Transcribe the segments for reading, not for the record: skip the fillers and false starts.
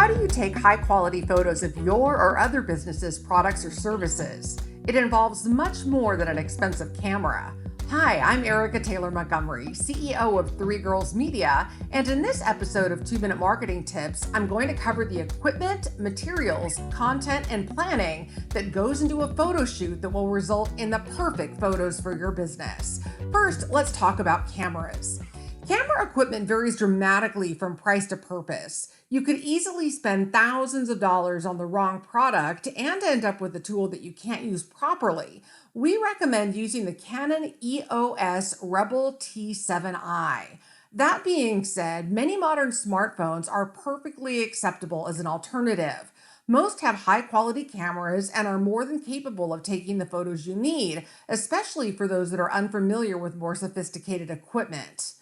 How do you take high quality photos of your or other businesses' products or services? It involves much more than an expensive camera. Hi, I'm Erika Taylor Montgomery, CEO of Three Girls Media, and in this episode of 2 Minute Marketing Tips, I'm going to cover the equipment, materials, content, and planning that goes into a photo shoot that will result in the perfect photos for your business. First, let's talk about cameras. Camera equipment varies dramatically from price to purpose. You could easily spend thousands of dollars on the wrong product and end up with a tool that you can't use properly. We recommend using the Canon EOS Rebel T7i. That being said, many modern smartphones are perfectly acceptable as an alternative. Most have high quality cameras and are more than capable of taking the photos you need, especially for those that are unfamiliar with more sophisticated equipment.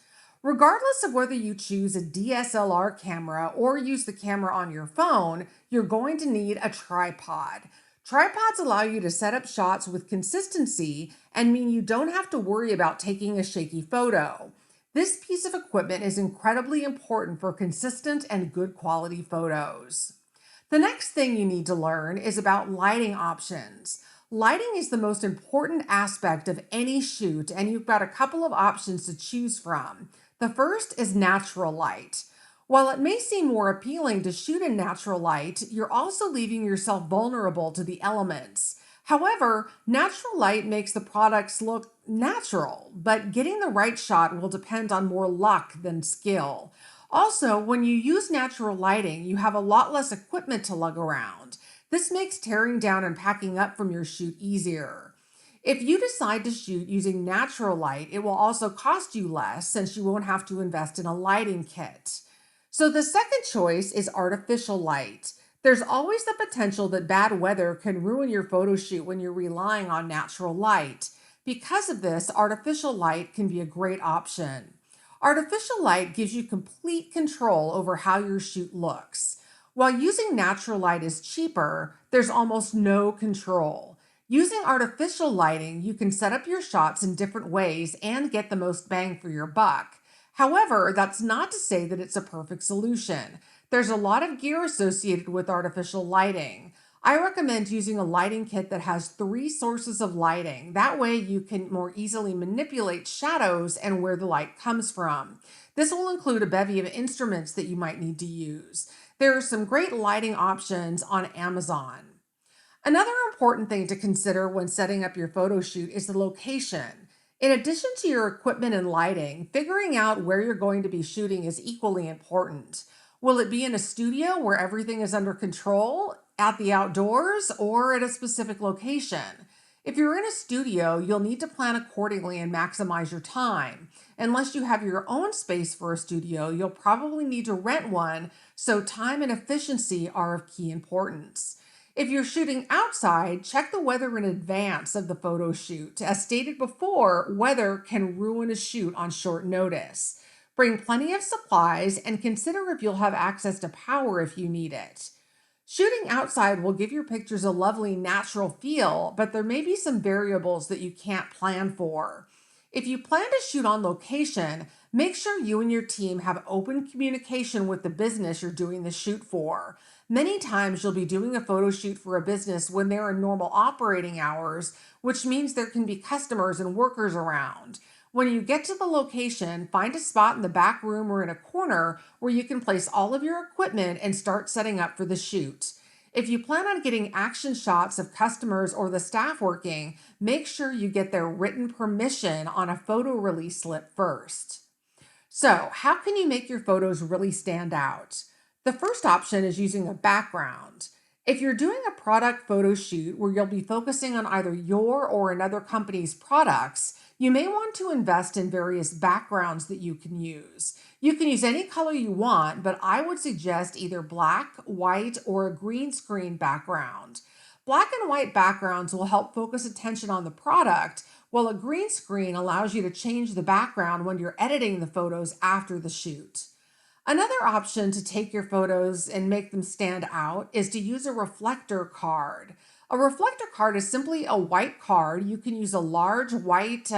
Regardless of whether you choose a DSLR camera or use the camera on your phone, you're going to need a tripod. Tripods allow you to set up shots with consistency and mean you don't have to worry about taking a shaky photo. This piece of equipment is incredibly important for consistent and good quality photos. The next thing you need to learn is about lighting options. Lighting is the most important aspect of any shoot, and you've got a couple of options to choose from. The first is natural light. While it may seem more appealing to shoot in natural light, you're also leaving yourself vulnerable to the elements. However, natural light makes the products look natural, but getting the right shot will depend on more luck than skill. Also, when you use natural lighting, you have a lot less equipment to lug around. This makes tearing down and packing up from your shoot easier. If you decide to shoot using natural light, it will also cost you less since you won't have to invest in a lighting kit. So the second choice is artificial light. There's always the potential that bad weather can ruin your photo shoot when you're relying on natural light. Because of this, artificial light can be a great option. Artificial light gives you complete control over how your shoot looks. While using natural light is cheaper, there's almost no control. Using artificial lighting, you can set up your shots in different ways and get the most bang for your buck. However, that's not to say that it's a perfect solution. There's a lot of gear associated with artificial lighting. I recommend using a lighting kit that has 3 sources of lighting. That way you can more easily manipulate shadows and where the light comes from. This will include a bevy of instruments that you might need to use. There are some great lighting options on Amazon. Another important thing to consider when setting up your photo shoot is the location. In addition to your equipment and lighting, figuring out where you're going to be shooting is equally important. Will it be in a studio where everything is under control, at the outdoors, or at a specific location? If you're in a studio, you'll need to plan accordingly and maximize your time. Unless you have your own space for a studio, you'll probably need to rent one, so time and efficiency are of key importance. If you're shooting outside, check the weather in advance of the photo shoot. As stated before, weather can ruin a shoot on short notice. Bring plenty of supplies and consider if you'll have access to power if you need it. Shooting outside will give your pictures a lovely natural feel, but there may be some variables that you can't plan for. If you plan to shoot on location, make sure you and your team have open communication with the business you're doing the shoot for. Many times you'll be doing a photo shoot for a business when they're in normal operating hours, which means there can be customers and workers around. When you get to the location, find a spot in the back room or in a corner where you can place all of your equipment and start setting up for the shoot. If you plan on getting action shots of customers or the staff working, make sure you get their written permission on a photo release slip first. So, how can you make your photos really stand out? The first option is using a background. If you're doing a product photo shoot where you'll be focusing on either your or another company's products, you may want to invest in various backgrounds that you can use. You can use any color you want, but I would suggest either black, white, or a green screen background. Black and white backgrounds will help focus attention on the product, while a green screen allows you to change the background when you're editing the photos after the shoot. Another option to take your photos and make them stand out is to use a reflector card. A reflector card is simply a white card. You can use a large white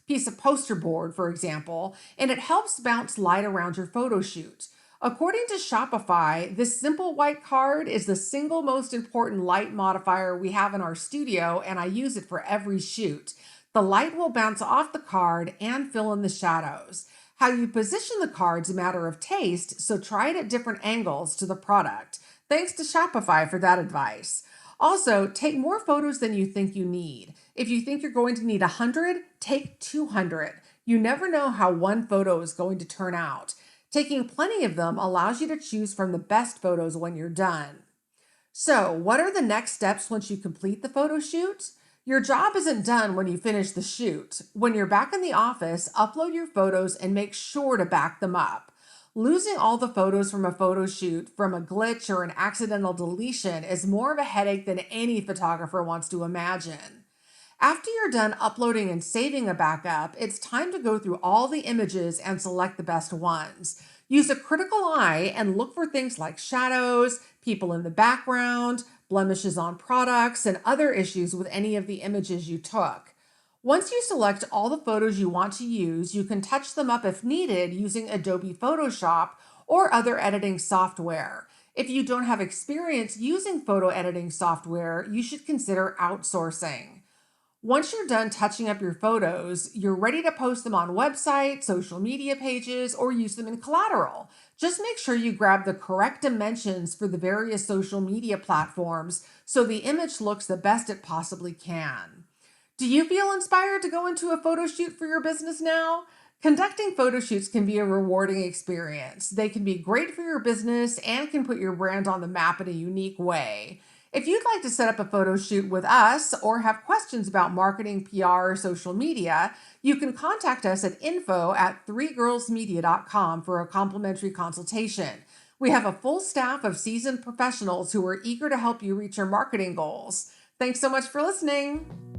piece of poster board, for example, and it helps bounce light around your photo shoot. According to Shopify, this simple white card is the single most important light modifier we have in our studio, and I use it for every shoot. The light will bounce off the card and fill in the shadows. How you position the card's a matter of taste, so try it at different angles to the product. Thanks to Shopify for that advice. Also, take more photos than you think you need. If you think you're going to need 100, take 200. You never know how one photo is going to turn out. Taking plenty of them allows you to choose from the best photos when you're done. So, what are the next steps once you complete the photo shoot? Your job isn't done when you finish the shoot. When you're back in the office, upload your photos and make sure to back them up. Losing all the photos from a photo shoot from a glitch or an accidental deletion is more of a headache than any photographer wants to imagine. After you're done uploading and saving a backup, it's time to go through all the images and select the best ones. Use a critical eye and look for things like shadows, people in the background, blemishes on products, and other issues with any of the images you took. Once you select all the photos you want to use, you can touch them up if needed using Adobe Photoshop or other editing software. If you don't have experience using photo editing software, you should consider outsourcing. Once you're done touching up your photos, you're ready to post them on websites, social media pages, or use them in collateral. Just make sure you grab the correct dimensions for the various social media platforms so the image looks the best it possibly can. Do you feel inspired to go into a photo shoot for your business now? Conducting photo shoots can be a rewarding experience. They can be great for your business and can put your brand on the map in a unique way. If you'd like to set up a photo shoot with us or have questions about marketing, PR, or social media, you can contact us at info@threegirlsmedia.com for a complimentary consultation. We have a full staff of seasoned professionals who are eager to help you reach your marketing goals. Thanks so much for listening.